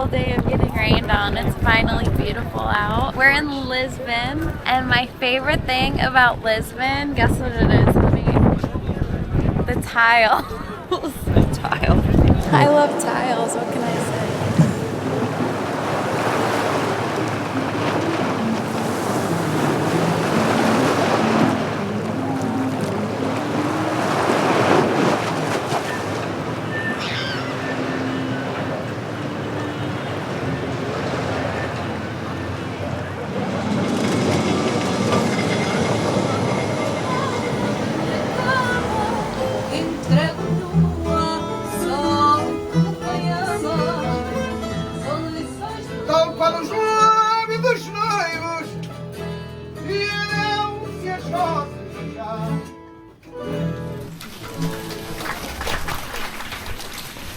terrible day of getting rained on. It's finally beautiful out. We're in Lisbon, and my favorite thing about Lisbon, guess what it is, honey? The tiles. The tile. I love tiles, what can I say?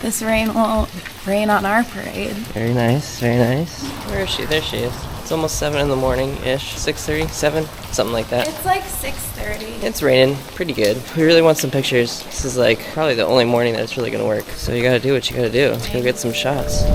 This rain won't rain on our parade. Very nice, very nice. Where is she? There she is. It's almost 7 in the morning-ish. 6:30, 7, something like that. It's like 6:30. It's raining pretty good. We really want some pictures. This is like probably the only morning that it's really gonna work. So you gotta do what you gotta do. Let's go get some shots.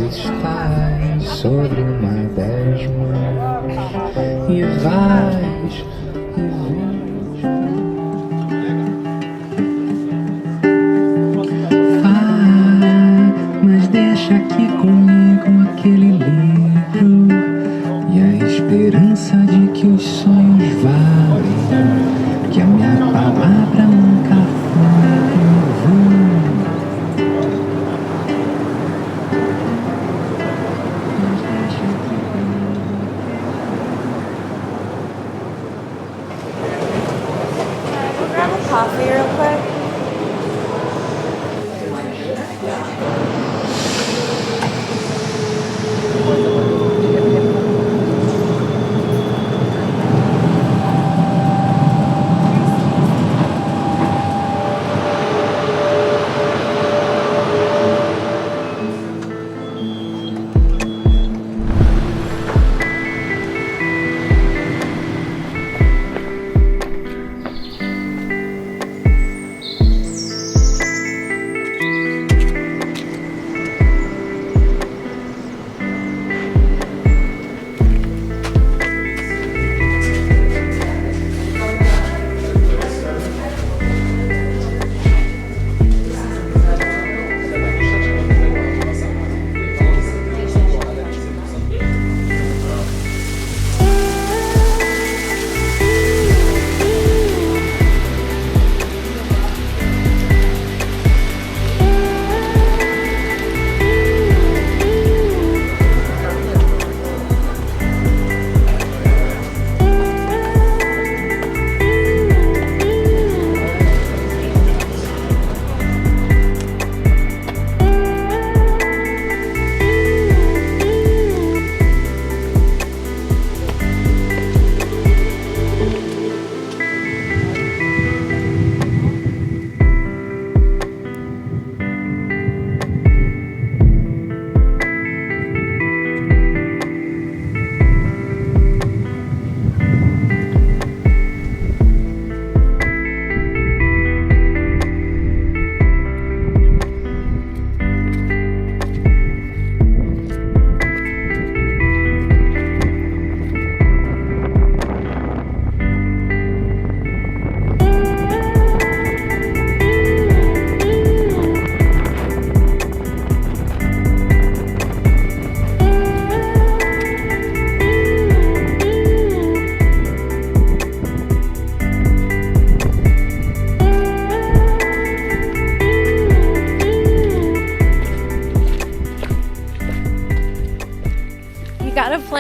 Estás sobre uma das mãos e vais e vai, mas deixa aqui comigo aquele livro e a esperança de que os sonhos valem, que a minha palavra nunca foi em vão.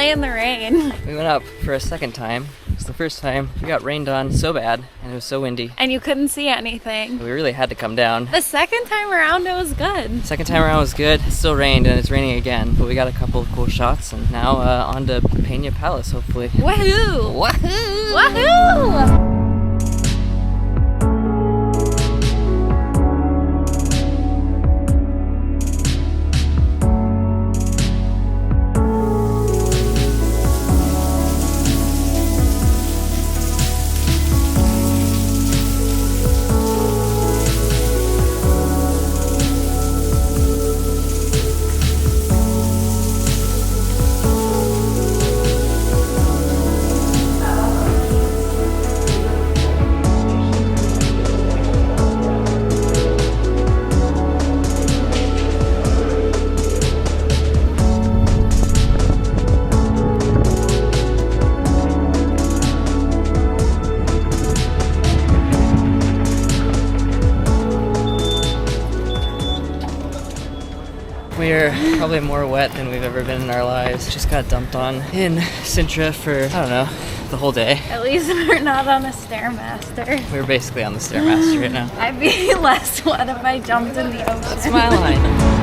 play in the rain. We went up for a second time. It was the first time we got rained on so bad and it was so windy. And you couldn't see anything. We really had to come down. The second time around, it was good. Second time around was good. It still rained and it's raining again, but we got a couple of cool shots and now on to Pena Palace, hopefully. Woohoo! Woohoo! Woohoo! We're probably more wet than we've ever been in our lives. Just got dumped on in Sintra for, I don't know, the whole day. At least we're not on a Stairmaster. We're basically on the Stairmaster right now. I'd be less wet if I jumped in the ocean. That's my line.